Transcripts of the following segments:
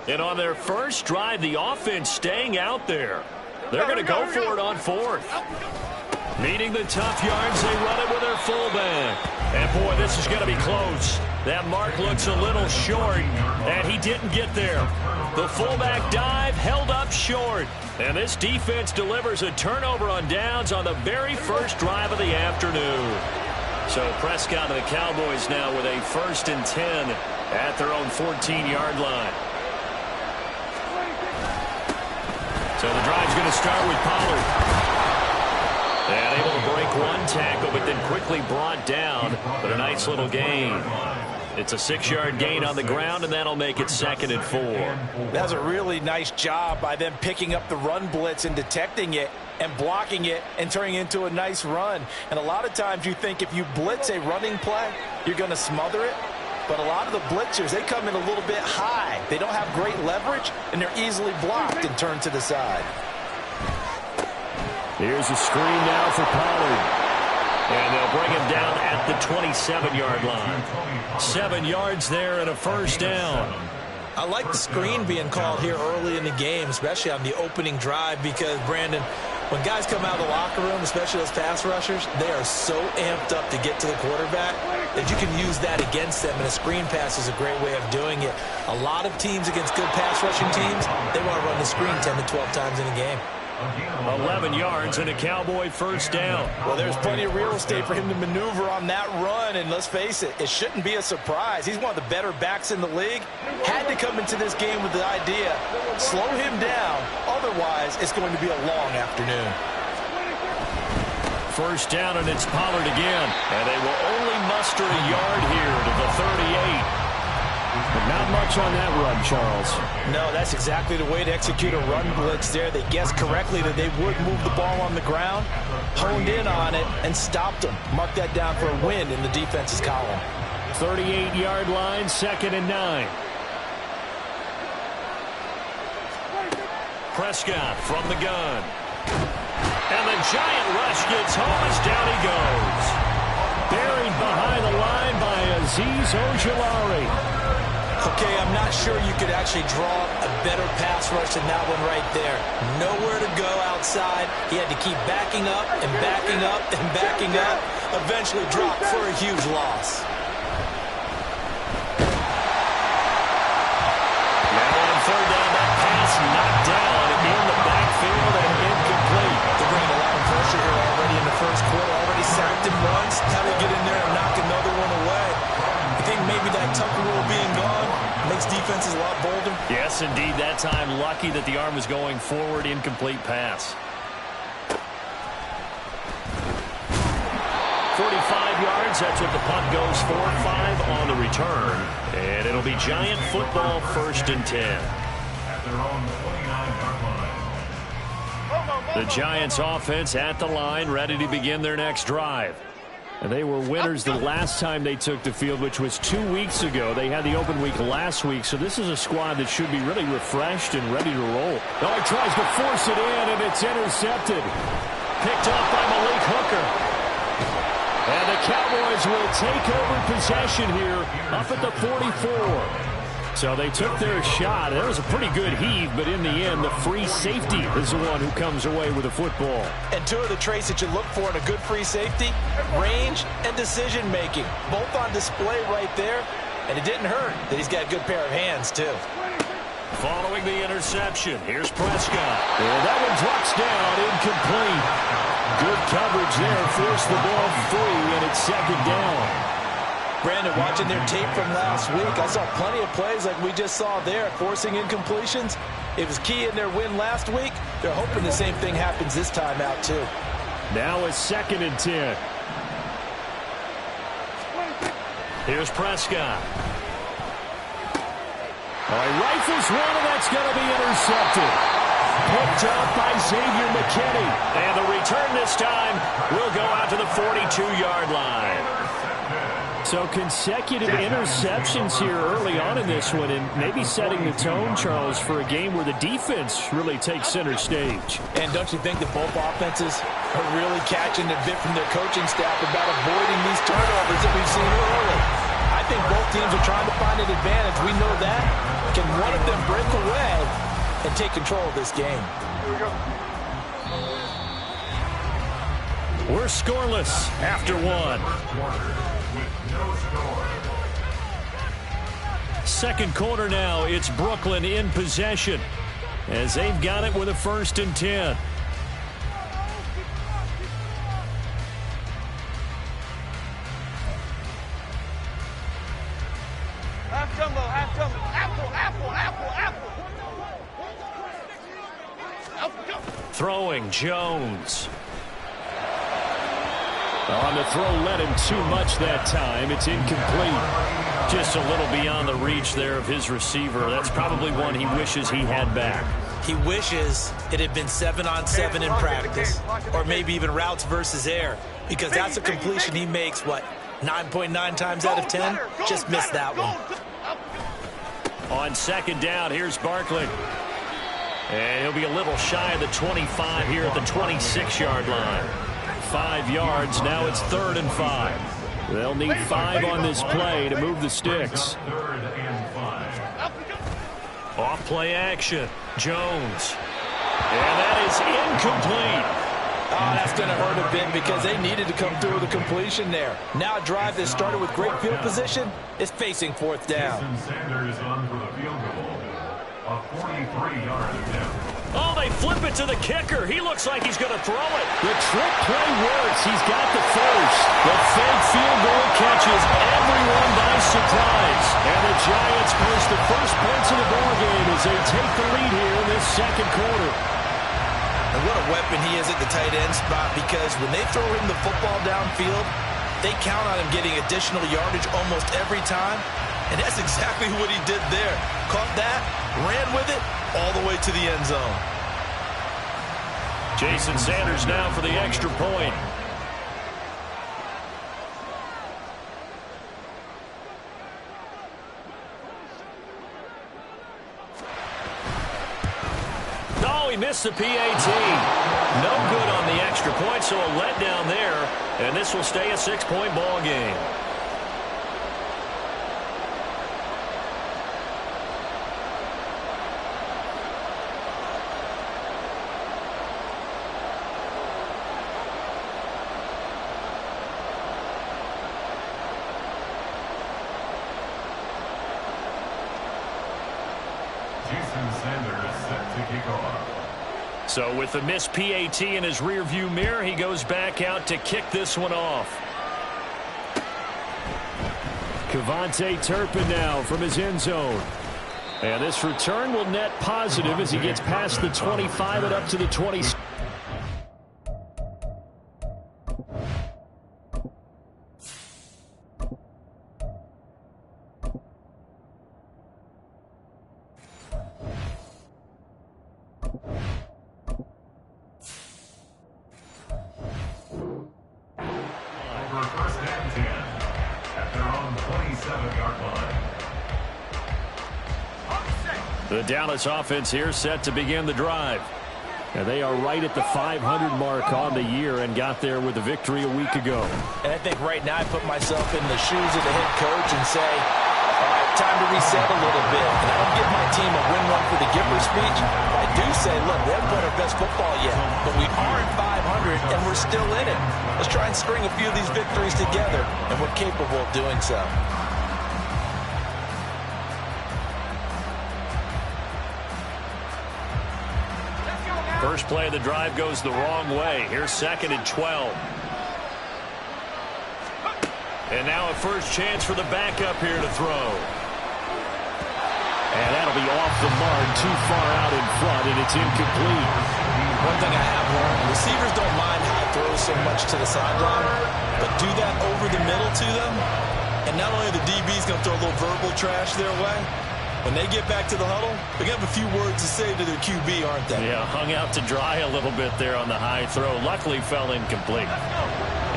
And on their first drive, the offense staying out there. They're going to go for it on fourth. Needing the tough yards, they run it with their fullback. And, boy, this is going to be close. That mark looks a little short, and he didn't get there. The fullback dive held up short. And this defense delivers a turnover on downs on the very first drive of the afternoon. So Prescott and the Cowboys now with a 1st and 10 at their own 14-yard line. So the drive's going to start with Pollard. And able to break one tackle, but then quickly brought down. But a nice little gain. It's a 6-yard gain on the ground, and that'll make it 2nd and 4. That was a really nice job by them picking up the run blitz and detecting it and blocking it and turning it into a nice run. And a lot of times you think if you blitz a running play, you're going to smother it. But a lot of the blitzers, they come in a little bit high. They don't have great leverage, and they're easily blocked and turned to the side. Here's a screen now for Pollard. And they'll bring him down at the 27-yard line. 7 yards there and a 1st down. I like the screen being called here early in the game, especially on the opening drive, because, Brandon, when guys come out of the locker room, especially those pass rushers, they are so amped up to get to the quarterback that you can use that against them, and a screen pass is a great way of doing it. A lot of teams against good pass rushing teams, they want to run the screen 10 to 12 times in a game. 11 yards and a Cowboy 1st down. Well, there's plenty of real estate for him to maneuver on that run, and let's face it, it shouldn't be a surprise. He's one of the better backs in the league. Had to come into this game with the idea, slow him down, otherwise it's going to be a long afternoon. 1st down, and it's Pollard again. And they will only muster a yard here to the 38. But not much on that run, Charles. No, that's exactly the way to execute a run blitz there. They guessed correctly that they would move the ball on the ground, honed in on it, and stopped them. Mark that down for a win in the defense's column. 38-yard line, 2nd and 9. Prescott from the gun. And the giant rush gets home as down he goes. Buried behind the line by Azeez Ojulari. Okay, I'm not sure you could actually draw a better pass rush than that one right there. Nowhere to go outside. He had to keep backing up and backing up and backing up. Eventually dropped for a huge loss. Now on 3rd down, that pass knocked down in the backfield and incomplete. They're bringing a lot of pressure here already in the 1st quarter. Already sacked him once. How do they get in there and knock another one away? I think maybe that Tucker rule being gone makes defenses a lot bolder. Yes, indeed. That time, lucky that the arm was going forward. Incomplete pass. 45 yards. That's what the punt goes for. 5 on the return. And it'll be Giant football, 1st and 10. The Giants offense at the line, ready to begin their next drive. And they were winners the last time they took the field, which was 2 weeks ago. They had the open week last week, so this is a squad that should be really refreshed and ready to roll. Oh, he tries to force it in, and it's intercepted. Picked off by Malik Hooker. And the Cowboys will take over possession here up at the 44. So they took their shot. There was a pretty good heave, but in the end, the free safety is the one who comes away with the football. And 2 of the traits that you look for in a good free safety, range and decision-making. Both on display right there, and it didn't hurt that he's got a good pair of hands, too. Following the interception, here's Prescott. And that one drops down, incomplete. Good coverage there, forced the ball free, and it's 2nd down. Brandon, watching their tape from last week, I saw plenty of plays like we just saw there, forcing incompletions. It was key in their win last week. They're hoping the same thing happens this time out, too. Now it's 2nd and 10. Here's Prescott. Oh, he rifles one, and that's going to be intercepted. Picked up by Xavier McKinney. And the return this time will go out to the 42-yard line. So consecutive interceptions here early on in this one, and maybe setting the tone, Charles, for a game where the defense really takes center stage. And don't you think that both offenses are really catching the bit from their coaching staff about avoiding these turnovers that we've seen early? I think both teams are trying to find an advantage. We know that. Can one of them break away and take control of this game? We're scoreless after one. Second quarter now. It's Brooklyn in possession as they've got it with a 1st and 10. Throwing Jones. On the throw, led him too much that time. It's incomplete. Just a little beyond the reach there of his receiver. That's probably one he wishes he had back. He wishes it had been 7-on-7 in practice, or maybe even routes versus air, because that's a completion he makes, 9.9 times out of 10? Just missed that one. On 2nd down, here's Barkley. And he'll be a little shy of the 25 here at the 26-yard line. 5 yards. Now it's 3rd and 5. They'll need 5 on this play to move the sticks. Off play action. Jones. And that is incomplete. Oh, that's going to hurt a bit because they needed to come through with a completion there. Now a drive that started with great field position is facing 4th down. Sanders on for the field goal. A 43-yard attempt. Oh, they flip it to the kicker. He looks like he's going to throw it. The trick play works. He's got the first. The fake field goal catches everyone by surprise. And the Giants post the first points of the ball game as they take the lead here in this 2nd quarter. And what a weapon he is at the tight end spot, because when they throw him the football downfield, they count on him getting additional yardage almost every time. And that's exactly what he did there. Caught that, ran with it, all the way to the end zone. Jason Sanders now for the extra point. No, he missed the PAT. No good on the extra point, so a letdown there. And this will stay a 6-point ball game. So with the missed PAT in his rearview mirror, he goes back out to kick this one off. KaVontae Turpin now from his end zone. And this return will net positive as he gets past the 25 and up to the 20. The Dallas offense here set to begin the drive. And they are right at the 500 mark on the year and got there with a victory a week ago. And I think right now I put myself in the shoes of the head coach and say, all right, time to reset a little bit. And I don't give my team a win one for the giver speech. I do say, look, they haven't played our best football yet, but we are at 500 and we're still in it. Let's try and string a few of these victories together, and we're capable of doing so. First play of the drive goes the wrong way. Here's 2nd and 12. And now a first chance for the backup here to throw. And that'll be off the mark, too far out in front, and it's incomplete. One thing I have learned, receivers don't mind high throws so much to the sideline, but do that over the middle to them, and not only are the DBs going to throw a little verbal trash their way, when they get back to the huddle, they're going to have a few words to say to their QB, aren't they? Yeah, hung out to dry a little bit there on the high throw. Luckily fell incomplete.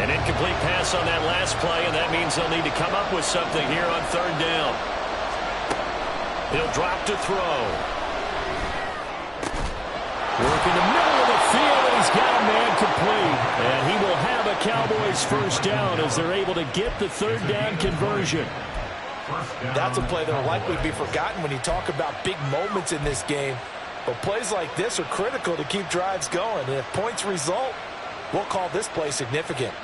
An incomplete pass on that last play, and that means they'll need to come up with something here on 3rd down. He'll drop to throw. Work in the middle of the field, and he's got a man complete. And he will have a Cowboys first down as they're able to get the 3rd down conversion. That's a play that will likely be forgotten when you talk about big moments in this game. But plays like this are critical to keep drives going. And if points result, we'll call this play significant.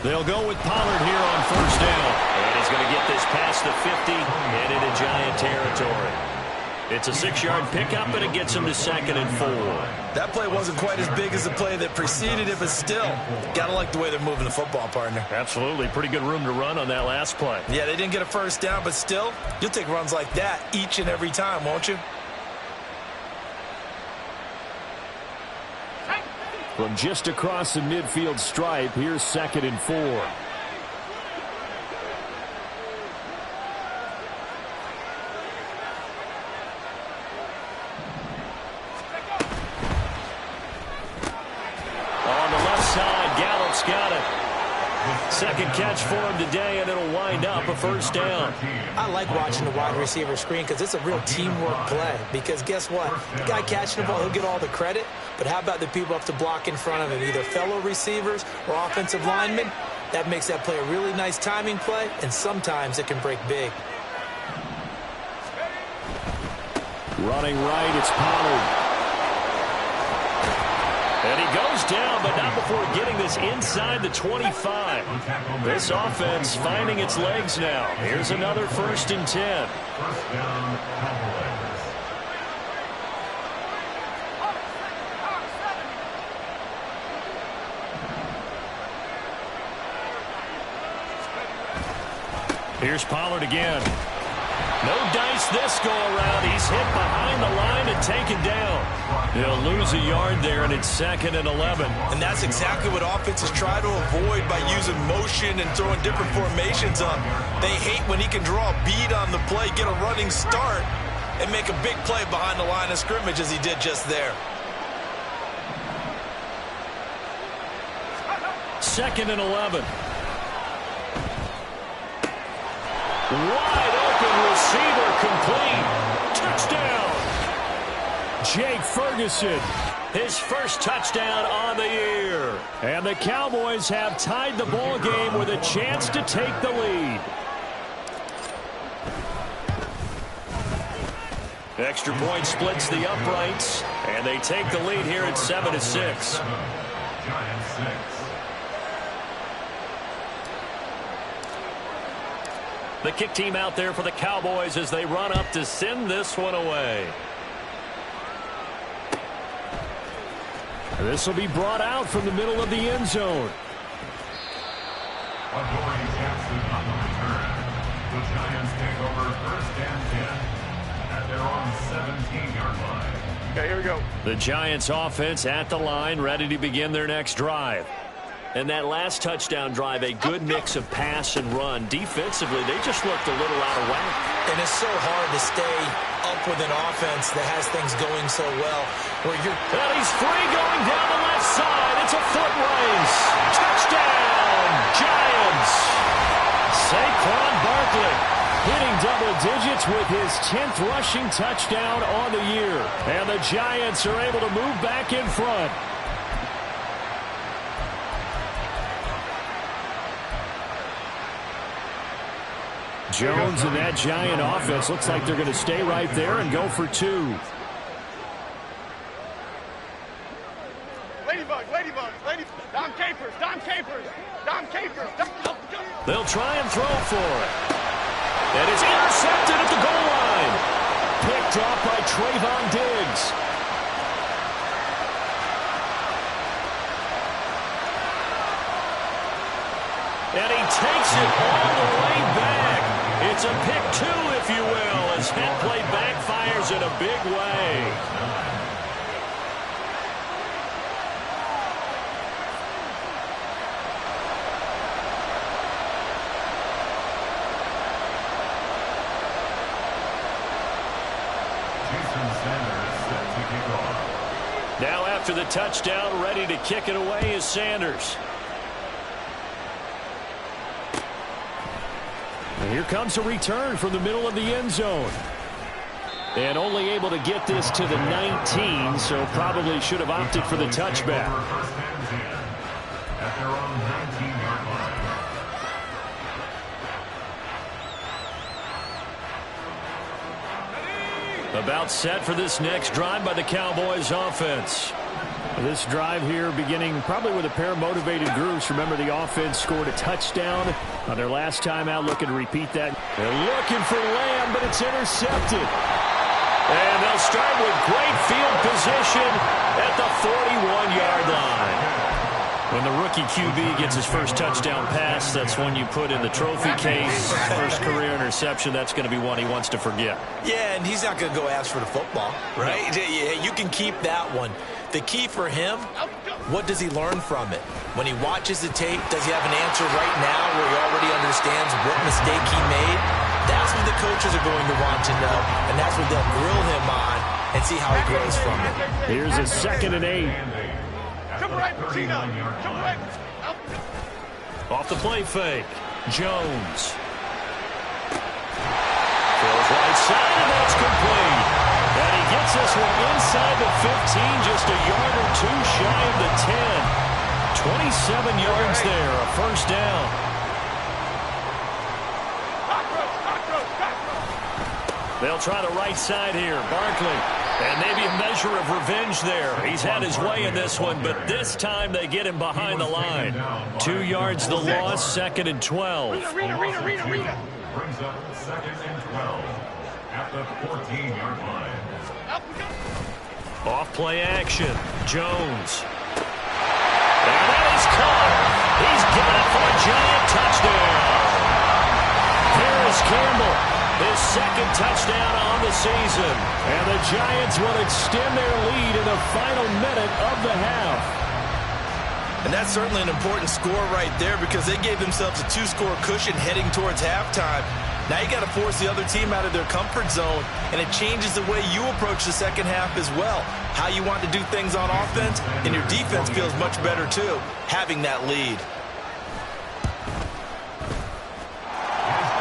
They'll go with Pollard here on first down. And he's going to get this past the 50 and into Giant territory. It's a 6-yard pickup, and it gets him to 2nd and 4. That play wasn't quite as big as the play that preceded it, but still, got to like the way they're moving the football, partner. Absolutely. Pretty good room to run on that last play. Yeah, they didn't get a first down, but still, you'll take runs like that each and every time, won't you? From just across the midfield stripe, here's 2nd and 4. On the left side, Gallup's got it. Second catch for him today, and it'll wind up a first down. I like watching the wide receiver screen because it's a real teamwork play. Because guess what? The guy catching the ball, he'll get all the credit. But how about the people up to block in front of him, either fellow receivers or offensive linemen? That makes that play a really nice timing play, and sometimes it can break big. Running right, it's Pollard. And he goes down, but not before getting this inside the 25. This offense finding its legs now. Here's another 1st and 10. First down, Cowboys. Here's Pollard again. No dice this go around. He's hit behind the line and taken down. He'll lose a yard there, and it's 2nd and 11. And that's exactly what offenses try to avoid by using motion and throwing different formations up. They hate when he can draw a bead on the play, get a running start, and make a big play behind the line of scrimmage as he did just there. 2nd and 11. Wide open receiver complete. Touchdown. Jake Ferguson, his first touchdown on the year. And the Cowboys have tied the ball game with a chance to take the lead. Extra point splits the uprights, and they take the lead here at 7-6. Giants 6. The kick team out there for the Cowboys as they run up to send this one away. This will be brought out from the middle of the end zone. Adoree Jackson on the return. The Giants take over 1st and 10 at their own 17-yard line. Okay, here we go. The Giants offense at the line, ready to begin their next drive. And that last touchdown drive, a good mix of pass and run. Defensively, they just looked a little out of whack. And it's so hard to stay up with an offense that has things going so well. And he's free going down the left side. It's a foot race. Touchdown, Giants. Saquon Barkley hitting double digits with his 10th rushing touchdown on the year. And the Giants are able to move back in front. Jones and that Giant offense looks like they're going to stay right there and go for 2. Dom Capers. They'll try and throw for it. And it's intercepted at the goal line. Picked off by Trayvon Diggs. And he takes it all the way back. It's a pick 2, if you will, as that play backfires in a big way. Jason Sanders set to kick off. Now after the touchdown, ready to kick it away is Sanders. And here comes a return from the middle of the end zone. And only able to get this to the 19, so probably should have opted for the touchback. At their own 19-yard line. About set for this next drive by the Cowboys offense. This drive here beginning probably with a pair of motivated groups. Remember, the offense scored a touchdown on their last time out. Looking to repeat that. They're looking for Lamb, but it's intercepted. And they'll start with great field position at the 41-yard line. When the rookie QB gets his first touchdown pass, that's one you put in the trophy case. First career interception, that's going to be one he wants to forget. Yeah, and he's not going to go ask for the football, right? Yeah, you can keep that one. The key for him, what does he learn from it? When he watches the tape, does he have an answer right now where he already understands what mistake he made? That's what the coaches are going to want to know, and that's what they'll grill him on and see how he grows from it. Here's a 2nd and 8. Come right, Tina. Come right. Off the play fake. Jones. Throws right side, and that's complete. And he gets this one inside the 15, just a yard or two shy of the 10. 27 yards there, a first down. They'll try the right side here. Barkley. And maybe a measure of revenge there. He's had his way in this one, but this time they get him behind the line. 2 yards the loss, 2nd and 12. Rita. Brings up 2nd and 12 at the 14-yard line. Off play action. Jones. And that is caught. He's got it for a giant touchdown. Harris Campbell. His 2nd touchdown on the season. And the Giants will extend their lead in the final minute of the half. And that's certainly an important score right there because they gave themselves a 2-score cushion heading towards halftime. Now you got to force the other team out of their comfort zone, and it changes the way you approach the second half as well. How you want to do things on offense, and your defense feels much better too, having that lead.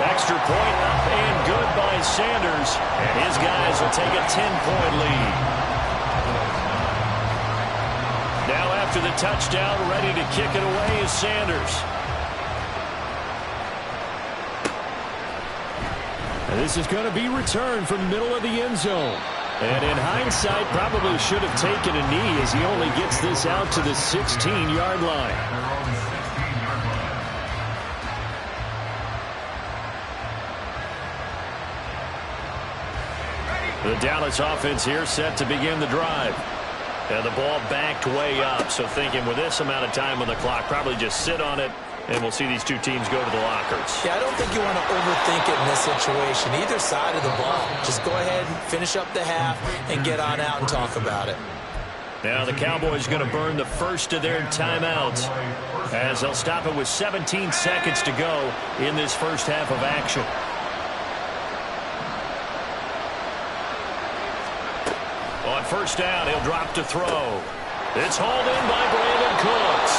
Extra point up and good by Sanders. And his guys will take a 10-point lead. Now after the touchdown, ready to kick it away is Sanders. And this is going to be returned from the middle of the end zone. And in hindsight, probably should have taken a knee as he only gets this out to the 16-yard line. The Dallas offense here set to begin the drive. And the ball backed way up. So thinking with this amount of time on the clock, probably just sit on it, and we'll see these two teams go to the lockers. Yeah, I don't think you want to overthink it in this situation. Either side of the ball. Just go ahead and finish up the half and get on out and talk about it. Now the Cowboys going to burn the first of their timeouts as they'll stop it with 17 seconds to go in this first half of action. On first down, he'll drop to throw. It's hauled in by Brandon Cooks.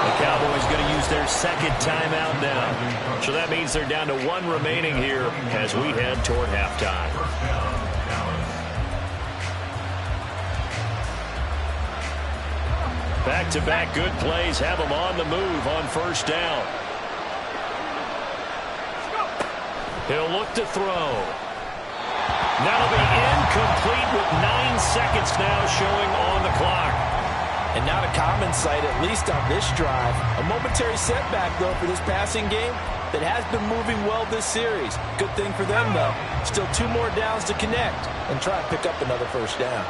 The Cowboys going to use their 2nd timeout now. So that means they're down to 1 remaining here as we head toward halftime. Back-to-back good plays have them on the move on first down. He'll look to throw. That'll be incomplete with 9 seconds now showing on the clock. And not a common sight, at least on this drive. A momentary setback, though, for this passing game that has been moving well this series. Good thing for them, though. Still 2 more downs to connect and try and pick up another first down.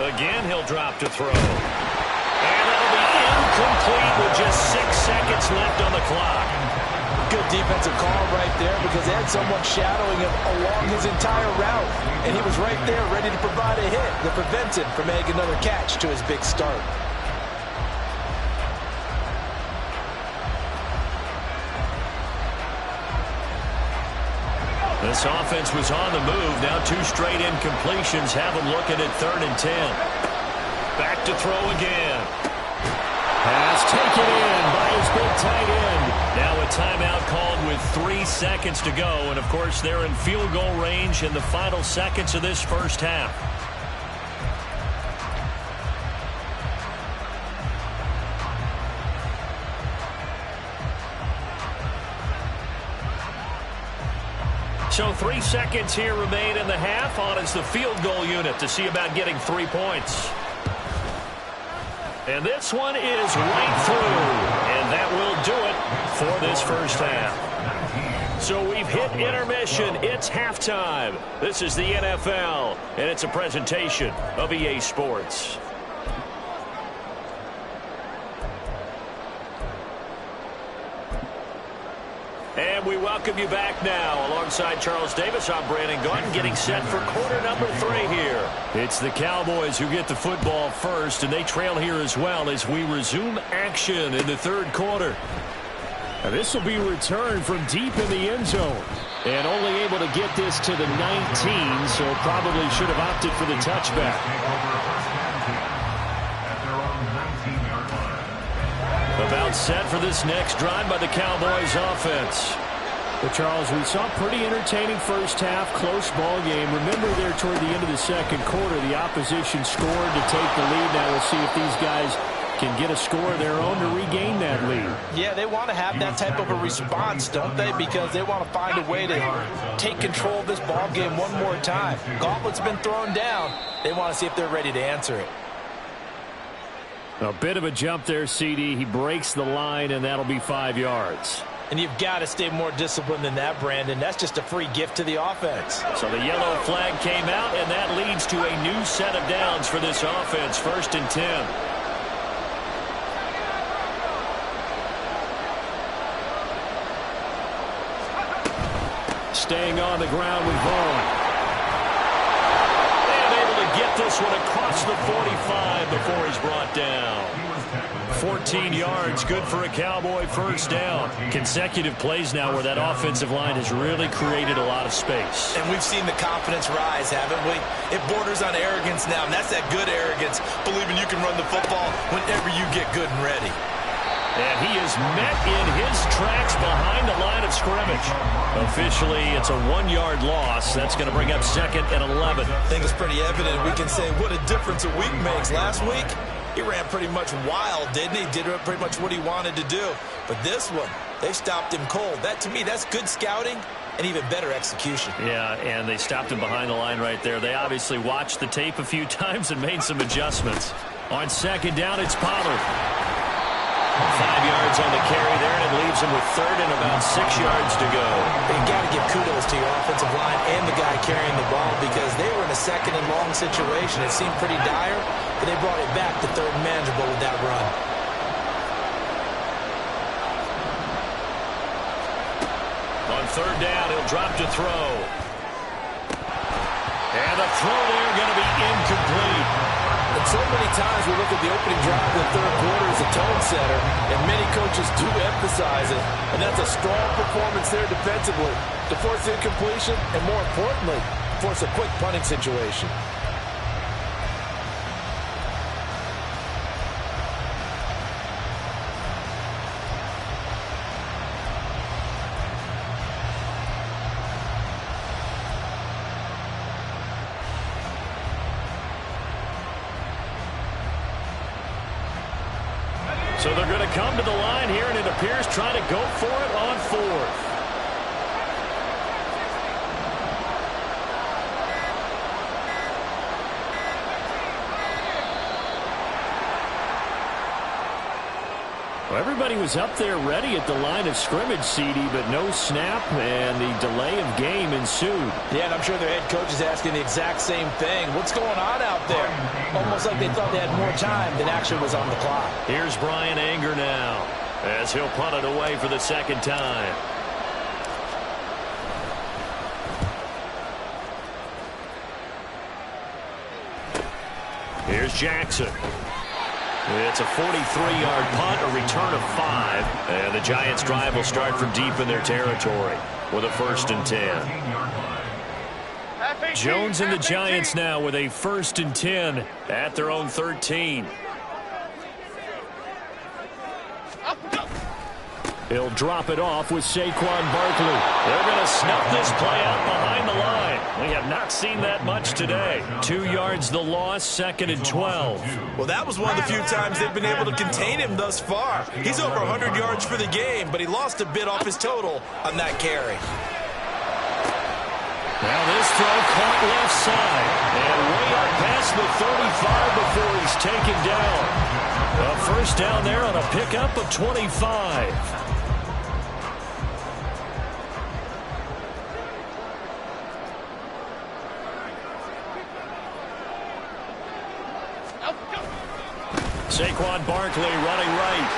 Again, he'll drop to throw. And that'll be incomplete with just 6 seconds left on the clock. Good defensive call right there because they had someone shadowing him along his entire route. And he was right there ready to provide a hit that prevents him from making another catch to his big start. This offense was on the move. Now 2 straight incompletions have them looking at 3rd and 10. Back to throw again. Pass taken in by his big tight end. Now a timeout called with 3 seconds to go. And, of course, they're in field goal range in the final seconds of this first half. So 3 seconds here remain in the half. On is the field goal unit to see about getting 3 points. And this one is right through. And that will do it for this first half. So we've hit intermission. It's halftime. This is the NFL, and it's a presentation of EA Sports. And we welcome you back now. Alongside Charles Davis, I'm Brandon Gaudin, getting set for quarter number 3 here. It's the Cowboys who get the football first, and they trail here as well as we resume action in the third quarter. Now this will be returned from deep in the end zone. And only able to get this to the 19, so probably should have opted for the touchback. About set for this next drive by the Cowboys offense. But Charles, we saw pretty entertaining first half, close ball game. Remember there toward the end of the second quarter, the opposition scored to take the lead. Now we'll see if these guys can get a score of their own to regain that lead. Yeah, they want to have that type of a response, don't they? Because they want to find a way to take control of this ball game one more time. Gauntlet's been thrown down. They want to see if they're ready to answer it. A bit of a jump there, CD. He breaks the line, and that'll be 5 yards. And you've got to stay more disciplined than that, Brandon. That's just a free gift to the offense. So the yellow flag came out, and that leads to a new set of downs for this offense. 1st and 10. Staying on the ground with Vaughn. Get this one across the 45 before he's brought down. 14 yards, good for a Cowboy first down. Consecutive plays now where that offensive line has really created a lot of space. And we've seen the confidence rise, haven't we? It borders on arrogance now, and that's that good arrogance, believing you can run the football whenever you get good and ready. And he is met in his tracks behind the line of scrimmage. Officially, it's a 1-yard loss. That's going to bring up 2nd and 11. I think it's pretty evident. We can say what a difference a week makes. Last week, he ran pretty much wild, didn't he? Did pretty much what he wanted to do. But this one, they stopped him cold. That, to me, that's good scouting and even better execution. Yeah, and they stopped him behind the line right there. They obviously watched the tape a few times and made some adjustments. On 2nd down, it's Pollard. 5 yards on the carry there, and it leaves him with 3rd and about 6 yards to go. You got to give kudos to your offensive line and the guy carrying the ball because they were in a 2nd and long situation. It seemed pretty dire, but they brought it back to 3rd and manageable with that run. On 3rd down, he'll drop to throw. And the throw there going to be incomplete. And so many times we look at the opening drive in the third quarter as a tone setter, and many coaches do emphasize it. And that's a strong performance there defensively to force incompletion and, more importantly, force a quick punting situation. So they're going to come to the line here, and it appears trying to go for it on 4th. Well, everybody was up there ready at the line of scrimmage, CD, but no snap, and the delay of game ensued. Yeah, and I'm sure their head coach is asking the exact same thing. What's going on out there? Almost like they thought they had more time than actually was on the clock. Here's Brian Anger now as he'll punt it away for the 2nd time. Here's Jackson. It's a 43-yard punt, a return of 5. And the Giants' drive will start from deep in their territory with a 1st and 10. Jones and the Giants now with a 1st and 10 at their own 13. He'll drop it off with Saquon Barkley. They're going to snuff this play out behind the line. We have not seen that much today. 2 yards the loss, 2nd and 12. Well, that was one of the few times they've been able to contain him thus far. He's over 100 yards for the game, but he lost a bit off his total on that carry. Now this throw caught left side. And way up past the 35 before he's taken down. A 1st down there on a pickup of 25. Saquon Barkley running right.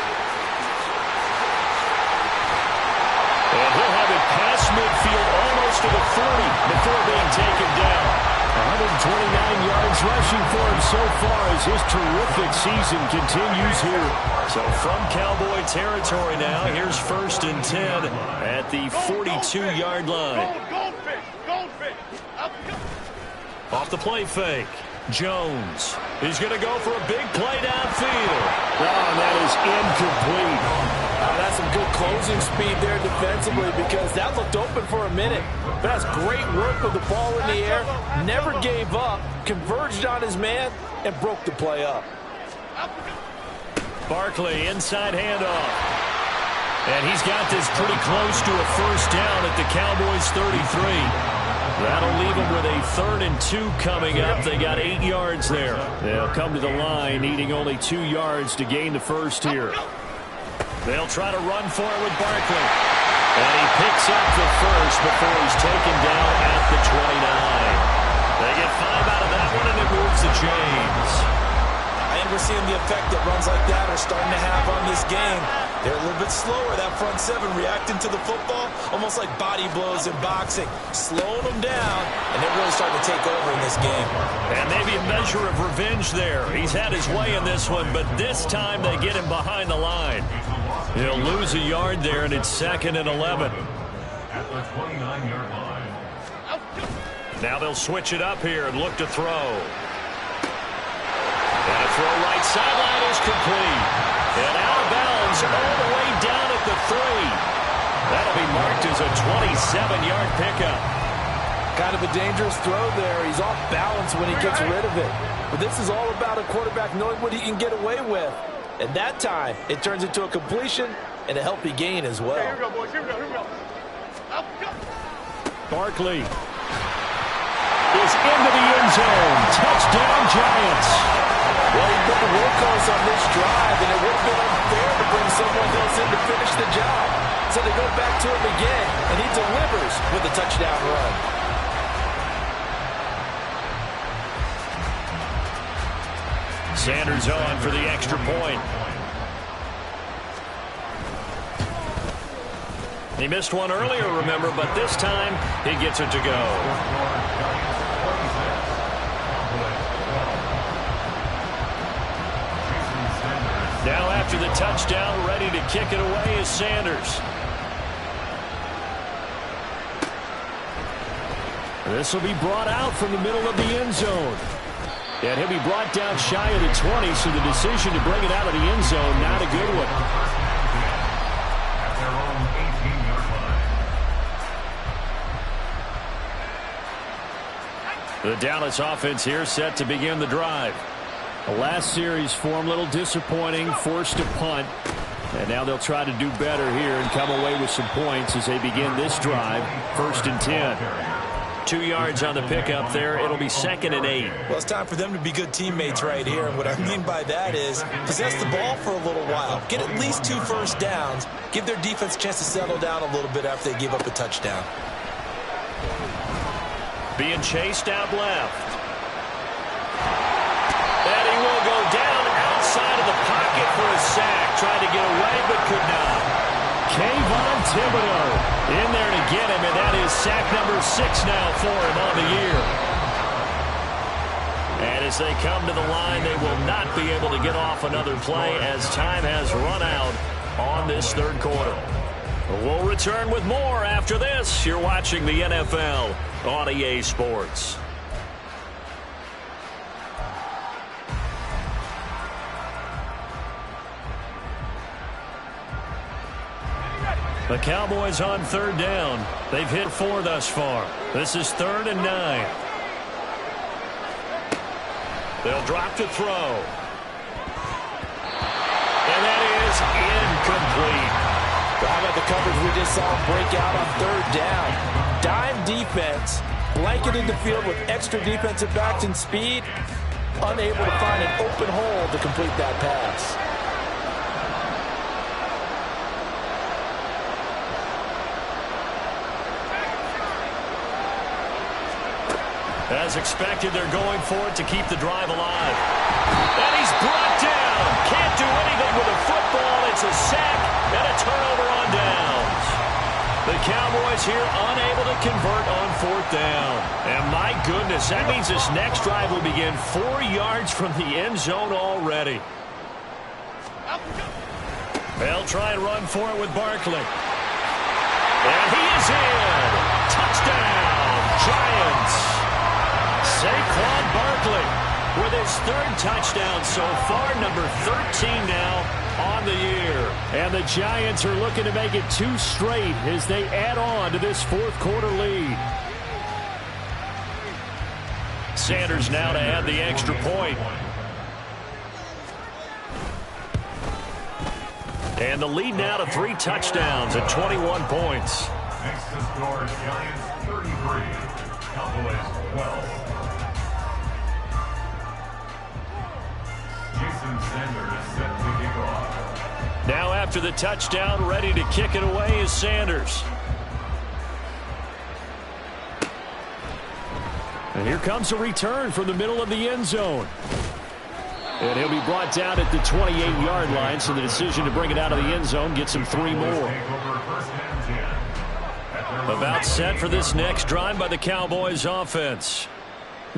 And he'll have it past midfield almost to the 40 before being taken down. 129 yards rushing for him so far as his terrific season continues here. So from Cowboy territory now, here's 1st and 10 at the 42-yard line. Goldfish. Off the play fake. Jones. He's going to go for a big play downfield. Oh, that is incomplete. That's some good closing speed there defensively because that looked open for a minute. But that's great work with the ball in the air. Never gave up, converged on his man, and broke the play up. Barkley, inside handoff. And he's got this pretty close to a 1st down at the Cowboys' 33. That'll leave them with a 3rd and 2 coming up. They got 8 yards there. They'll come to the line needing only 2 yards to gain the 1st here. They'll try to run for it with Barkley. And he picks up the 1st before he's taken down at the 29. They get 5 out of that one, and it moves to James. And we're seeing the effect that runs like that are starting to have on this game. They're a little bit slower, that front 7, reacting to the football, almost like body blows in boxing, slowing them down, and they're really starting to take over in this game. And maybe a measure of revenge there. He's had his way in this one, but this time they get him behind the line. He'll lose a yard there, and it's 2nd and 11. At the 29-yard line. Now they'll switch it up here and look to throw. And a throw right sideline is complete. And out of bounds all the way down at the 3. That'll be marked as a 27-yard pickup. Kind of a dangerous throw there. He's off balance when he gets rid of it. But this is all about a quarterback knowing what he can get away with. And that time, it turns into a completion and a healthy gain as well. Here we go, boys. Here we go. Barkley is into the end zone. Touchdown, Giants. Well, he put the workhorse on this drive, and it would have been unfair to bring someone else in to finish the job. So they go back to him again, and he delivers with a touchdown run. Sanders on for the extra point. He missed one earlier, remember, but this time he gets it to go. Now after the touchdown, ready to kick it away is Sanders. This will be brought out from the middle of the end zone. And he'll be brought down shy of the 20, so the decision to bring it out of the end zone, not a good one. At their own 18-yard line. The Dallas offense here set to begin the drive. The last series for him, a little disappointing, forced to punt. And now they'll try to do better here and come away with some points as they begin this drive. 1st and 10. 2 yards on the pickup there. It'll be 2nd and 8. Well, it's time for them to be good teammates right here. And what I mean by that is possess the ball for a little while. Get at least 2 first downs. Give their defense a chance to settle down a little bit after they give up a touchdown. Being chased out left. And he will go down outside of the pocket for a sack. Tried to get away, but could not. Kayvon Thibodeaux in there to get him, and that is sack number 6 now for him on the year. And as they come to the line, they will not be able to get off another play as time has run out on this 3rd quarter. We'll return with more after this. You're watching the NFL on EA Sports. The Cowboys on third down. They've hit 4 thus far. This is 3rd and 9. They'll drop to throw. And that is incomplete. How about the coverage we just saw break out on 3rd down? Dime defense, blanketed the field with extra defensive backs and speed, unable to find an open hole to complete that pass. As expected, they're going for it to keep the drive alive. And he's brought down. Can't do anything with a football. It's a sack and a turnover on downs. The Cowboys here unable to convert on 4th down. And my goodness, that means this next drive will begin 4 yards from the end zone already. They'll try and run for it with Barkley. And he is in. Touchdown, Giants. Saquon Barkley with his 3rd touchdown so far, number 13 now on the year. And the Giants are looking to make it 2 straight as they add on to this 4th quarter lead. Sanders now to add the extra point. And the lead now to 3 touchdowns at 21 points. Next to score, Giants 33, Cowboys 12. Jason Sanders is set to kick off. Now after the touchdown, ready to kick it away is Sanders. And here comes a return from the middle of the end zone. And he'll be brought down at the 28-yard line, so the decision to bring it out of the end zone gets him 3 more. About set for this next drive by the Cowboys offense.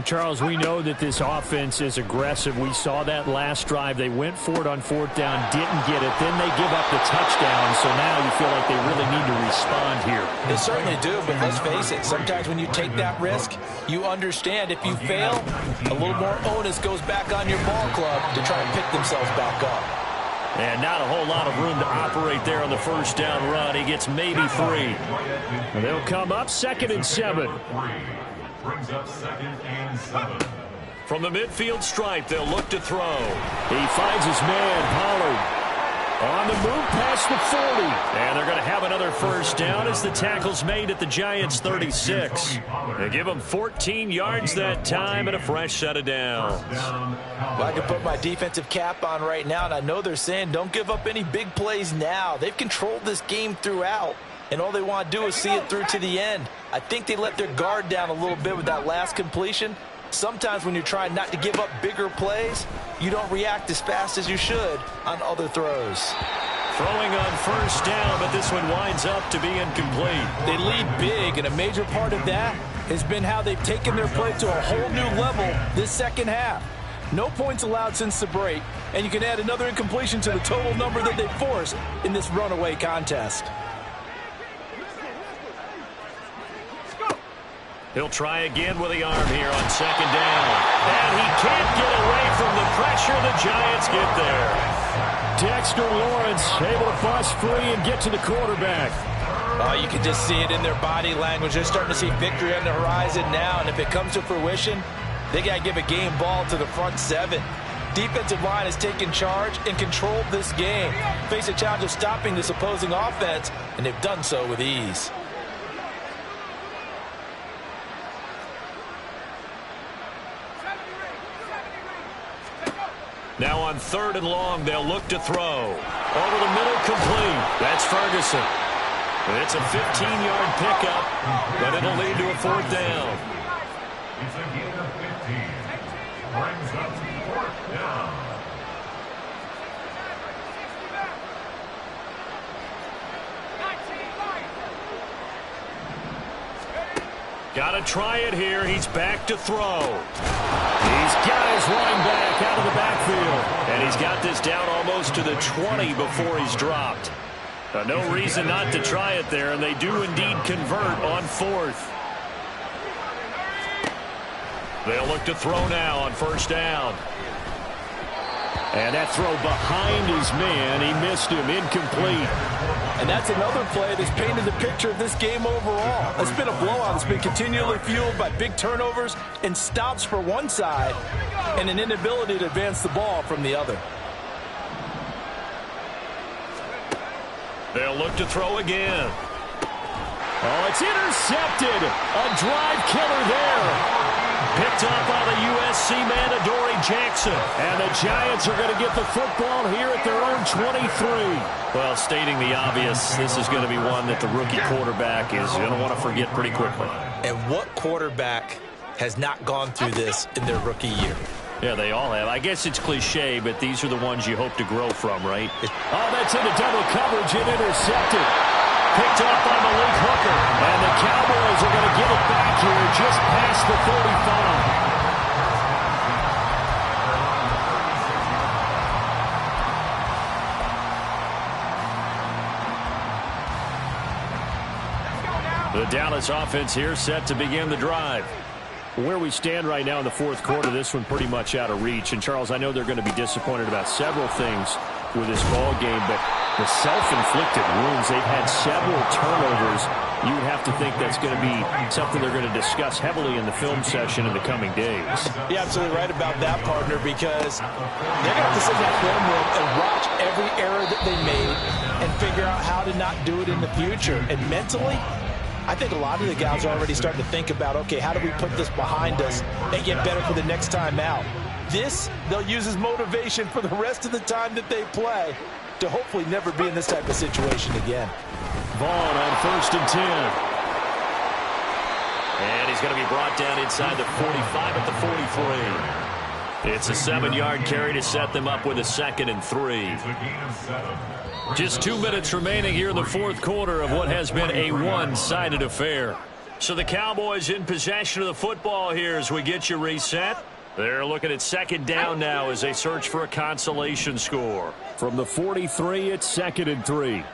Charles, we know that this offense is aggressive. We saw that last drive. They went for it on 4th down, didn't get it. Then they give up the touchdown, so now you feel like they really need to respond here. They certainly do, but let's face it, sometimes when you take that risk, you understand if you fail, a little more onus goes back on your ball club to try and pick themselves back up. And not a whole lot of room to operate there on the 1st down run. He gets maybe 3. And they'll come up 2nd and 7. Brings up 2nd and 7. From the midfield stripe, they'll look to throw. He finds his man, Pollard. On the move past the 40. And they're going to have another 1st down as the tackle's made at the Giants' 36. They give them 14 yards that time and a fresh set of downs. Well, I can put my defensive cap on right now, and I know they're saying don't give up any big plays now. They've controlled this game throughout, and all they want to do is see it through to the end. I think they let their guard down a little bit with that last completion. Sometimes when you're trying not to give up bigger plays, you don't react as fast as you should on other throws. Throwing on 1st down, but this one winds up to be incomplete. They lead big, and a major part of that has been how they've taken their play to a whole new level this 2nd half. No points allowed since the break, and you can add another incompletion to the total number that they forced in this runaway contest. He'll try again with the arm here on 2nd down. And he can't get away from the pressure. The Giants get there. Dexter Lawrence able to bust free and get to the quarterback. Oh, you can just see it in their body language. They're starting to see victory on the horizon now, and if it comes to fruition, they got to give a game ball to the front 7. Defensive line has taken charge and controlled this game. Face a challenge of stopping this opposing offense, and they've done so with ease. Now on 3rd and long, they'll look to throw. Over the middle, complete. That's Ferguson. It's a 15-yard pickup, but it'll lead to a 4th down. It's a gain of 15. Brings up 4th down. Got to try it here. He's back to throw. He's got his running back out of the backfield. And he's got this down almost to the 20 before he's dropped. No reason not to try it there, and they do indeed convert on 4th. They'll look to throw now on 1st down. And that throw behind his man, he missed him, incomplete. And that's another play that's painted the picture of this game overall. It's been a blowout. It's been continually fueled by big turnovers and stops for one side and an inability to advance the ball from the other. They'll look to throw again. Oh, it's intercepted. A drive killer there. Picked up by the USC man, Adoree Jackson. And the Giants are going to get the football here at their own 23. Well, stating the obvious, this is going to be one that the rookie quarterback is going to want to forget pretty quickly. And what quarterback has not gone through this in their rookie year? Yeah, they all have. I guess it's cliche, but these are the ones you hope to grow from, right? Oh, that's into double coverage and intercepted. Picked up by Malik Hooker. And the Cowboys are going to get it back here just past the 35. The Dallas offense here set to begin the drive. Where we stand right now in the 4th quarter, this one pretty much out of reach. And, Charles, I know they're going to be disappointed about several things with this ball game, but the self-inflicted wounds, they've had several turnovers. You would have to think that's going to be something they're going to discuss heavily in the film session in the coming days. You're absolutely right about that, partner, because they're going to have to sit in that film room and watch every error that they made and figure out how to not do it in the future. And mentally, I think a lot of the guys are already starting to think about, okay, how do we put this behind us and get better for the next time out? This, they'll use as motivation for the rest of the time that they play to hopefully never be in this type of situation again. Vaughn on 1st and 10. And he's going to be brought down inside the 45 at the 43. It's a 7-yard carry to set them up with a 2nd and 3. Just 2 minutes remaining here in the 4th quarter of what has been a one-sided affair. So the Cowboys in possession of the football here as we get you reset. They're looking at 2nd down now as they search for a consolation score. From the 43, it's 2nd and 3.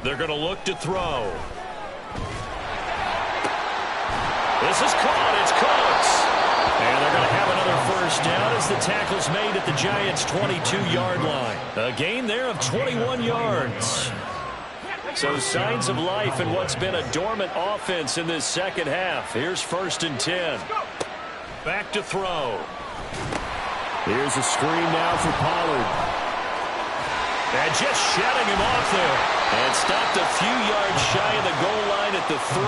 They're going to look to throw. This is caught. It's Cooks. And they're going to have another 1st down as the tackle's made at the Giants' 22-yard line. A gain there of 21 yards. So signs of life in what's been a dormant offense in this 2nd half. Here's 1st and 10. Back to throw. Here's a screen now for Pollard. And just shutting him off there. And stopped a few yards shy of the goal line at the 3.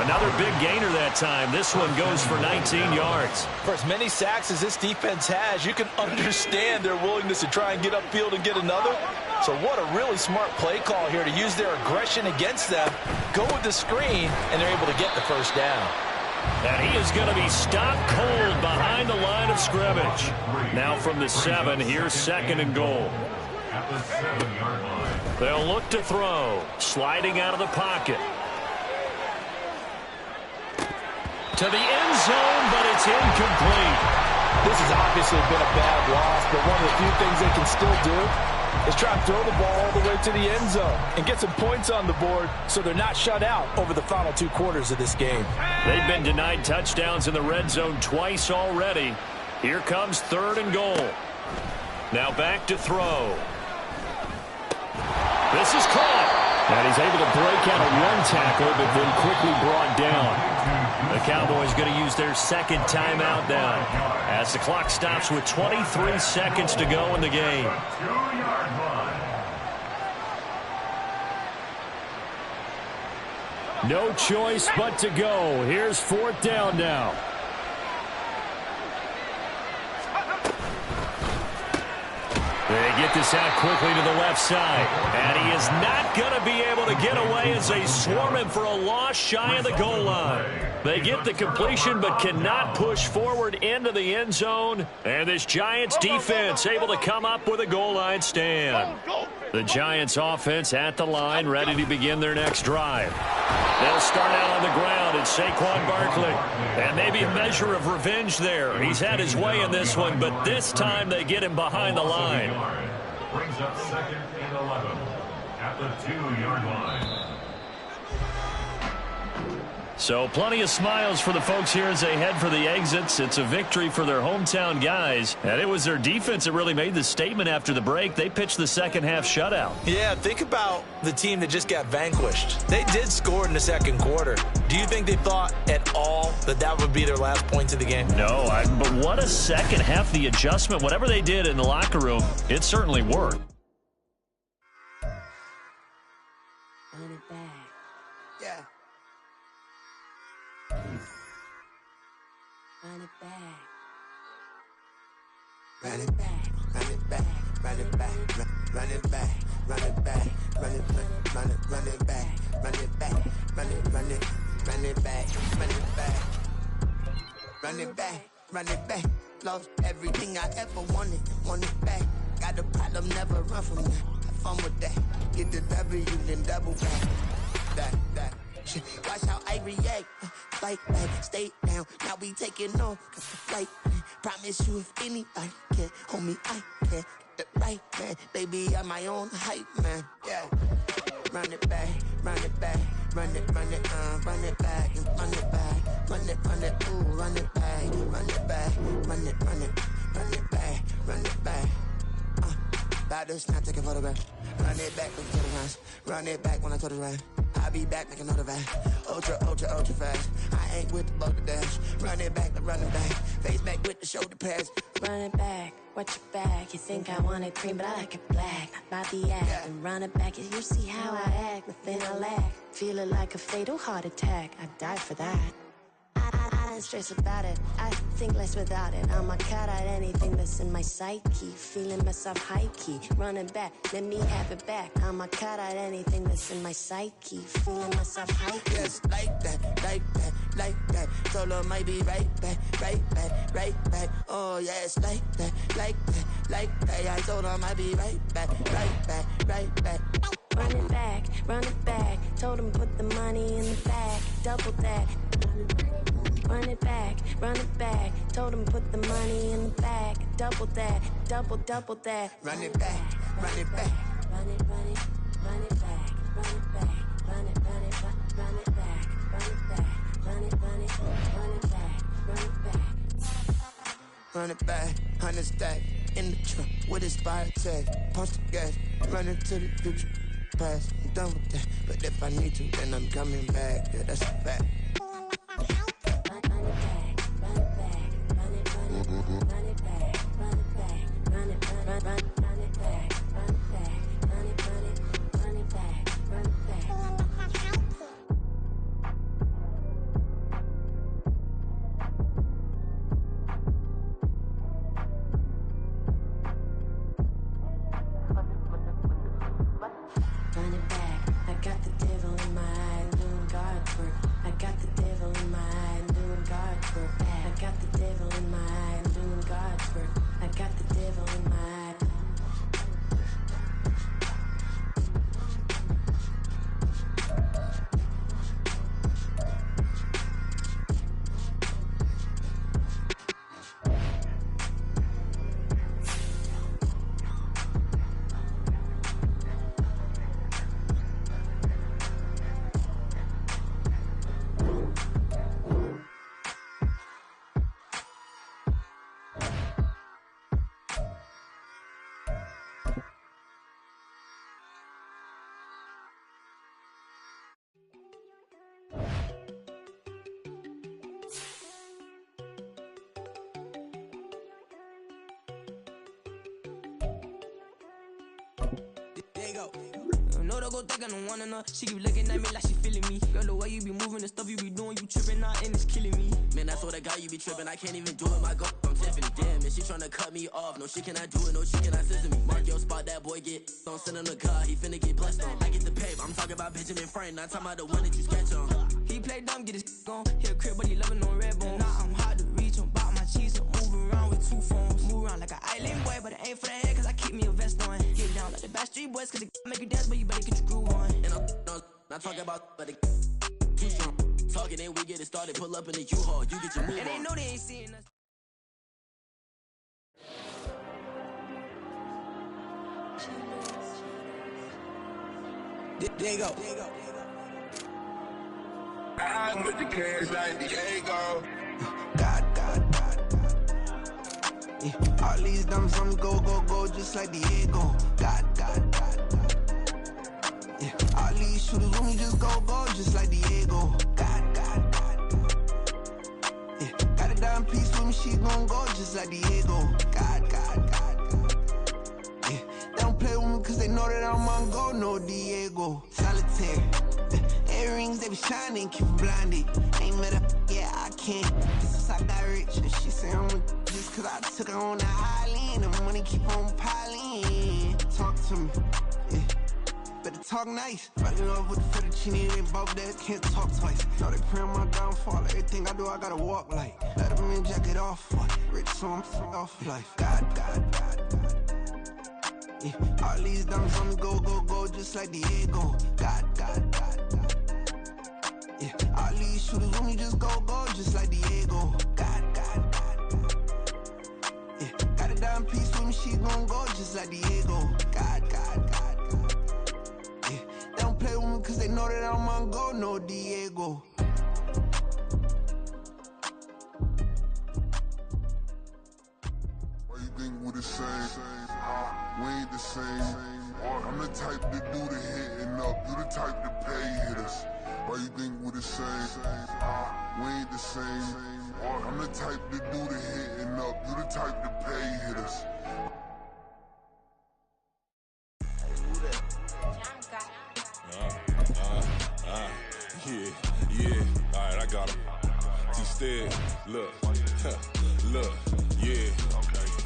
Another big gainer that time. This one goes for 19 yards. For as many sacks as this defense has, you can understand their willingness to try and get upfield and get another. So what a really smart play call here to use their aggression against them, go with the screen, and they're able to get the 1st down. And he is going to be stopped cold behind the line of scrimmage. Now from the 7, here's 2nd and goal. At the 7-yard line. They'll look to throw. Sliding out of the pocket. To the end zone, but it's incomplete. This has obviously been a bad loss, but one of the few things they can still do is try and throw the ball all the way to the end zone and get some points on the board so they're not shut out over the final 2 quarters of this game. They've been denied touchdowns in the red zone twice already. Here comes 3rd and goal. Now back to throw. This is caught. And he's able to break out of one tackle, but then quickly brought down. The Cowboys going to use their 2nd timeout now as the clock stops with 23 seconds to go in the game. 2-yard line. No choice but to go. Here's 4th down now. They get this out quickly to the left side. And he is not going to be able to get away as they swarm him for a loss shy of the goal line. They get the completion but cannot push forward into the end zone. And this Giants defense able to come up with a goal line stand. The Giants offense at the line, ready to begin their next drive. They'll start out on the ground. It's Saquon Barkley. And maybe a measure of revenge there. He's had his way in this one, but this time they get him behind the line. Brings up 2nd and 11 at the 2-yard line. So plenty of smiles for the folks here as they head for the exits. It's a victory for their hometown guys. And it was their defense that really made the statement after the break. They pitched the second half shutout. Yeah, think about the team that just got vanquished. They did score in the second quarter. Do you think they thought at all that that would be their last point of the game? No, but what a second half. The adjustment, whatever they did in the locker room, it certainly worked. Run it back. Yeah. Run it back. Run it back. Run it back. Run it back. Run it back. Run it back. Run it back. Run it back. Run it back. Run it run it run it back. Run it back. Run it back. Run it back. Lost everything I ever wanted. Want it back. Got a problem, never run from that. Have fun with that. Get the W, then double back. That. Watch how I react. Fight back, stay down. Now we taking off. Cause the flight, man. Promise you if anybody can, homie, I can. Get the right, man. Baby, I'm my own hype, man. Yeah. Run it back, run it back. Run it back, and run it back. Run it, ooh, run it back. Run it back, run it back. Run it back. About to snap, take a photograph. Run it back when you turn around. Run it back when I turn around. I'll be back, make another back. Ultra fast. I ain't with the boulder dash. Run it back, face back with the shoulder pads. Run it back, watch your back. You think I want it cream, but I like it black. Not about the act, yeah. And run it back. You see how I act, nothing I lack. Feel it like a fatal heart attack. I die for that. I don't stress about it. I think less without it. I'm a cut at anything that's in my psyche. Feeling myself high-key. Running back, let me have it back. I'm a cut at anything that's in my psyche. Feeling myself high-key. Yes, like that. Solo might be right back. Oh, yes, like that. I told her I might be right back. Run it back. Told him put the money in the bag. Double that. Run it back. Told him put the money in the bag. Double that. Double that. Run it back. Run it back. Run it back. Run it back. Run it back. Run it back. Run it back. Run it back. 100 stack in the trunk with his fire tag. Punch the gas. Running to the future. Past. I'm done with that. But if I need to, then I'm coming back. Yeah, that's a fact. No, don't go think I don't wanna know. She keep looking at me like she feeling me. Girl, the way you be moving, the stuff you be doing, you tripping out and it's killing me. Man, I swear to God, you be tripping. I can't even do it. My girl, I'm Tiffany. Damn, and she tryna cut me off. No, she cannot do it. No, she cannot scissor me. Mark your spot, that boy get. Don't send him the car. He finna get blessed on. I get the pay, but I'm talking about Benjamin Frank. Not talking about the one that you sketch on. He play dumb, get his on. He a crib, but he loving on red bone. Now I'm hard to reach. I'm about my cheese. I'm moving around with two phones. Move around like an island boy, but it ain't for the head, cause I keep me a vest on. Get down like the Backstreet Boys, cause it make you dance, but you better get your groove on. And I'm not talking about, but it too strong. Talking, and we get it started. Pull up in the U-Haul. You get your move on. And they know they ain't seeing us. Diego. I'm with the cash like Diego. God. Yeah. All these diamonds on me go, just like Diego. God. Yeah. All these shooters with me just go, just like Diego. God. Yeah. Got a dime piece with me, she gon' go just like Diego. God. Yeah. They don't play with me cause they know that I'm on go, no Diego. Solitaire. Earrings, they be shining, keep them blinded. Ain't met up, yeah, I can't. Since I got rich, and she say I'm just cause I took her on the island. The money keep on piling. Talk to me, yeah. Better talk nice. Right in love with the fettuccine, they both dead, can't talk twice. Know they pray on my downfall, everything I do, I gotta walk like. Let them in, jacket off, what? Rich, so I'm off life. God. Yeah. All these diamonds on me go, just like Diego. God. Yeah, all these shooters with me just go, just like Diego. God. Yeah, got a dime piece with me, she gon' go just like Diego. God. Yeah, they don't play with me cause they know that I'm on go, no Diego. Why you think we the same? We ain't the same. I'm the type to do the hitting up, you the type to pay hitters. Why you think we the same? We ain't the same. I'm the type to do the hitting up, you the type to pay hitters. Yeah. Alright, I got him. T-Stead, look, yeah.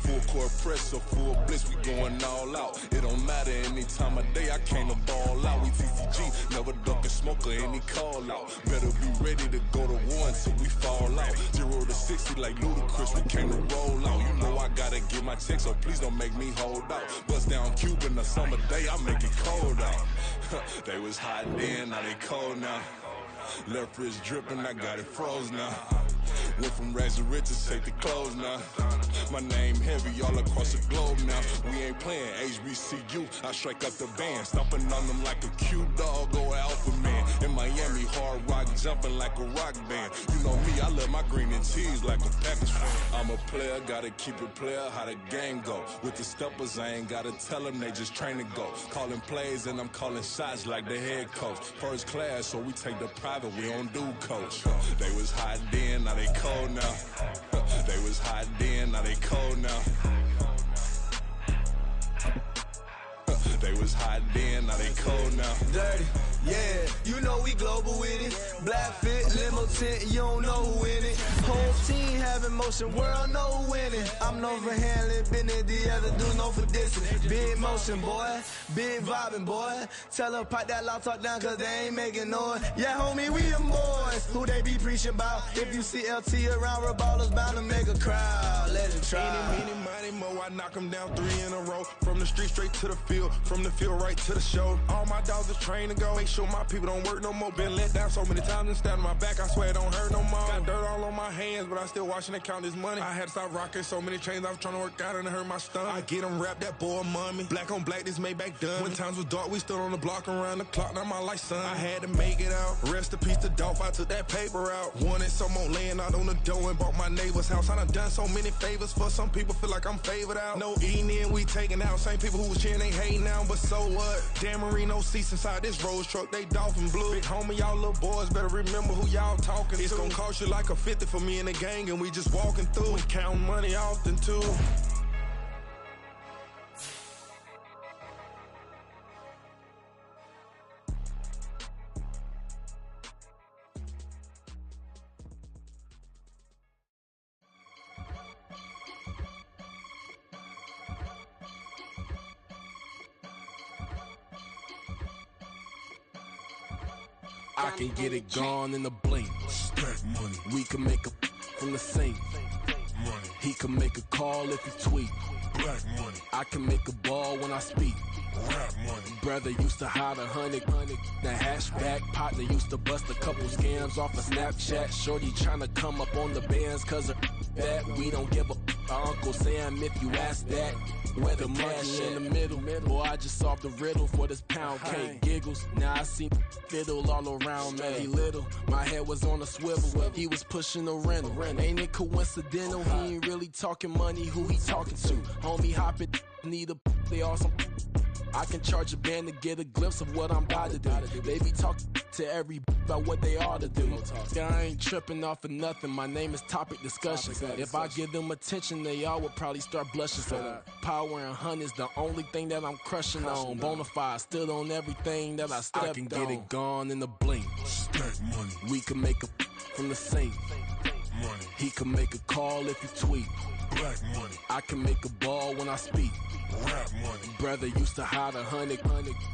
Full court press or full blitz, we going all out. It don't matter any time of day, I came to ball out. We TCG, never ducking smoker, any call out. Better be ready to go to war until we fall out. 0 to 60 like Ludacris, we came to roll out. You know I gotta get my check, so please don't make me hold out. Bust down Cuban a summer day, I make it cold out. They was hot then, now they cold now. Left wrist dripping, I got it froze now. Went from rags to riches, take the clothes now. My name heavy all across the globe now. We ain't playing HBCU, I strike up the band. Stomping on them like a cute dog or alpha man. In Miami, hard rock jumping like a rock band. You know me, I love my green and cheese like a Packers fan. I'm a player, gotta keep it player, how the game go. With the steppers, I ain't gotta tell them, they just train to go. Calling plays and I'm calling shots like the head coach. First class, so we take the private, we don't do coach. They was hot then, now they cold now. They was hot then, now they cold now. They was hot then, now they cold now. Dirty, yeah, you know we global with it. Black fit, limo tint, you don't know who in it. Whole team having motion, world know who winning. I'm known for handling business, the other dudes known for dissing. Big motion, boy, big vibing, boy. Tell her pipe that loud talk down, cause they ain't making noise. Yeah, homie, we them boys, who they be preaching about. If you see LT around, Reballers bound to make a crowd. Let it try. Eeny, meeny, mo, I knock them down 3 in a row. From the street straight to the field, from the field right to the show. All my dogs are trained to go. Make sure my people don't work no more. Been let down so many times and stabbed my back. I swear it don't hurt no more. Got dirt all on my hands, but I still watching and count this money. I had to stop rocking so many chains. I was trying to work out and it hurt my stomach. I get them wrapped, that boy mommy. Black on black, this Maybach done. When times was dark, we stood on the block around the clock. Now my life, son. I had to make it out. Rest in peace to Dolph. I took that paper out. Wanted some more laying out on the door and bought my neighbor's house. I done so many favors for some people. Feel like I'm favored out. No eating in, we taking out. Same people who was cheering, they hating now, but so what? Dan Marino seats inside this Rolls truck, they dolphin blue. Big homie, y'all little boys better remember who y'all talking to. It's gonna cost you like a 50 for me and the gang, and we just walking through and counting money often too. I can get it gone in a blink. Stack money. We can make a from the sink. Money. He can make a call if he tweet. Black money. I can make a ball when I speak. Rap money. Brother used to hide 100. The hatchback partner used to bust a couple scams off of Snapchat. Shorty tryna come up on the bands cause her that. We don't give a Uncle Sam if you ask that. Where the cash in the middle. Boy, I just solved the riddle for this pound cake. Giggles, now I see fiddle all around me. He little, my head was on a swivel. He was pushing a rental. Ain't it coincidental? He ain't really talking money, who he talking to? Homie hopping, need a they awesome. I can charge a band to get a glimpse of what I'm about to do. They be talking to every about what they ought to do. Yeah, I ain't tripping off of nothing. My name is Topic Discussion. If I give them attention, they all would probably start blushing. So power and hunt is the only thing that I'm crushing on. Bonafide, stood on everything that I stepped on. I can get it gone in a blink. Stack money. We can make a from the sink. Money. He can make a call if you tweet. Black money. I can make a ball when I speak. Rap money. Brother used to hide 100.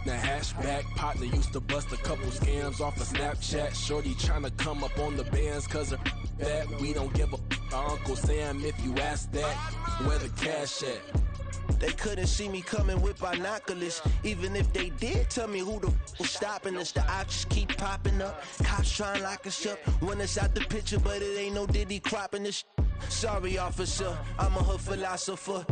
The hashback partner used to bust a couple scams off of Snapchat. Shorty tryna come up on the bands cause of that. We don't give a Uncle Sam if you ask that. Where the cash at? They couldn't see me coming with binoculars. Even if they did, tell me who the was stopping us. The options keep popping up. Cops trying to lock us up. When it's out the picture, but it ain't no Diddy cropping this. Sorry, officer, I'm a hood philosopher.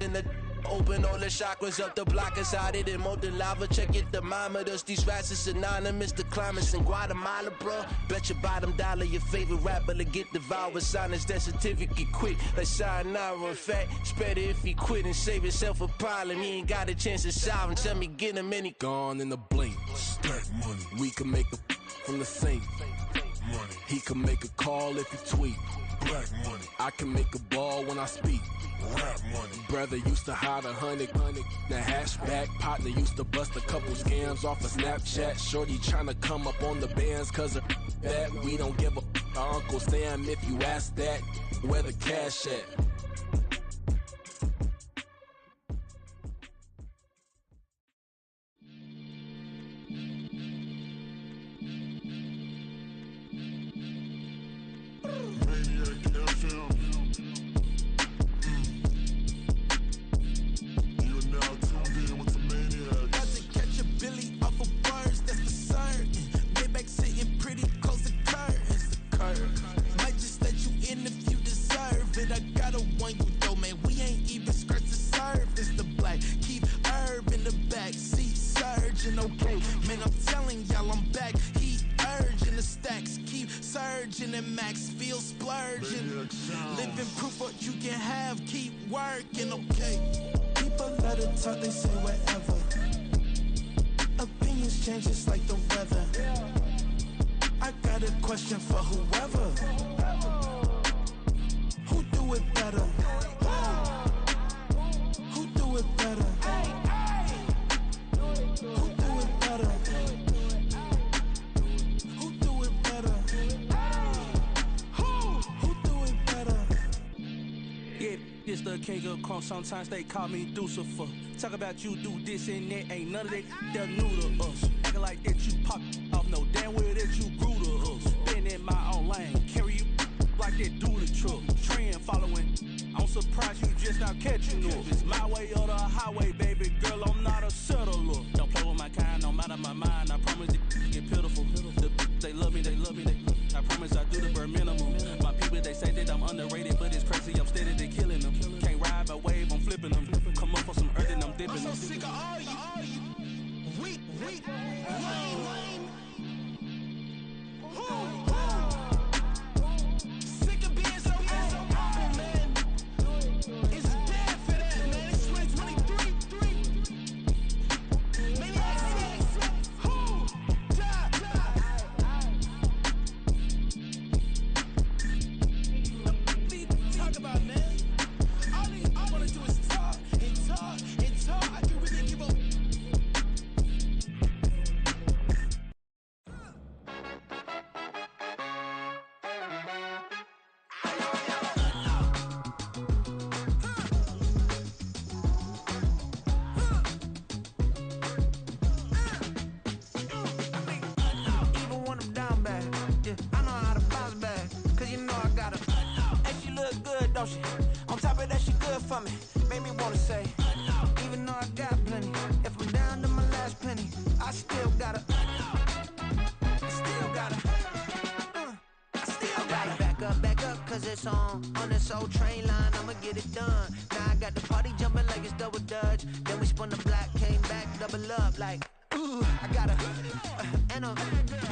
In the open all the chakras up the block inside it and molten lava. Check your thermometers. These rats is synonymous. The climates in Guatemala, bro. Bet your bottom dollar your favorite rapper to get devoured. Sign his death certificate quick. Like sayonara. In fact, it's better if he quit and save himself a problem. He ain't got a chance to solve and tell me get him any. Gone in the blink. Stack money. We can make a from the sink. Money. He can make a call if you tweet. Black money. I can make a ball when I speak. Rap money. Brother used to hide 100. The hashback partner used to bust a couple scams off of Snapchat. Shorty tryna come up on the bands cause of that. We don't give a Uncle Sam if you ask that. Where the cash at? Sometimes they call me Lucifer. Talk about you do this and that. Ain't none of that they're new to us. Acting like that you pop off. No damn well that you grew to us. Been in my own lane. Carry you like that do the truck. Trend following. I'm surprised you just not catching up. It's my way or the highway, baby girl. I'm not a settler. Don't play with my kind. I'm out of my mind. I promise it get pitiful. They love me, they love me, they love me. I promise I do the bare minimum. My people, they say that I'm underrated, but it's crazy. I'm steady, they killing them. Can't ride my wave, I'm flipping them. Come up for some earth and I'm dipping them. I'm so sick of all you. Weak, lame. Sick of being so humble, man. It's bad for that, man. It's 2023. Maniacs, who? Talk about, man. All I wanna do is talk and talk and talk. I can really give up. Even when I'm down bad, yeah, I know how to bounce back. Cause you know I got her. Hey, she look good, don't she? On top of that, she good for me. Made me wanna say, even though I got plenty, if I'm down to my last penny, I still gotta, I still gotta. Back up, cause it's it's on this old train line, I'ma get it done. Now I got the party jumping like it's double dutch. Then we spun the block, came back, double up like, ooh, I got her, and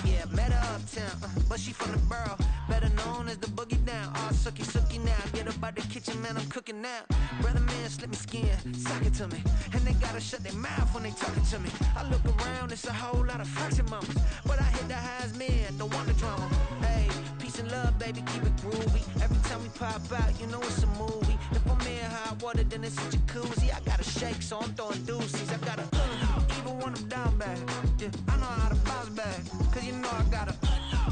yeah, met her uptown, but she from the borough, better known as the boogie down. All sookie now, get up out the kitchen, man, I'm cooking now. Brother man, slip me skin, sock it to me, and they gotta shut their mouth when they talking to me. I look around, it's a whole lot of fraction mamas, but I hit the highs, man, don't want the drama. Hey, peace and love, baby, keep it groovy. Every time we pop out, you know it's a movie. If I'm in hot water, then it's a jacuzzi. I gotta shake, so I'm throwing deuces. I gotta even when I'm down bad. Yeah, I know how to bounce back, cause you know I gotta.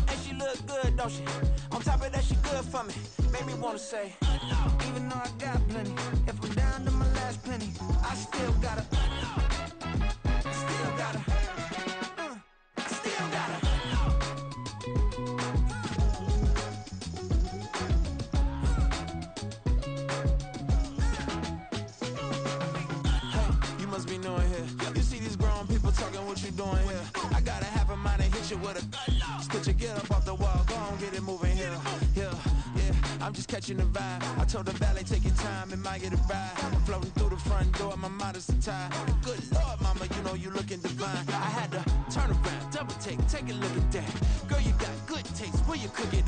And she look good, don't she? On top of that, she good for me. Make me wanna say, even though I got plenty, if I'm down to my last penny, I still gotta. Still gotta. Still gotta. Must be knowing here. You see these grown people talking, what you doing here? I got a half a mind to hit you with a stitch you, get up off the wall, go on, get it moving here. Yeah, I'm just catching the vibe. I told the valet, take your time, it might get a ride. Floating through the front door, my mind is tied. Good Lord, mama, you know you looking divine. I had to turn around, double take a look at that. Girl, you got good taste, where you cook it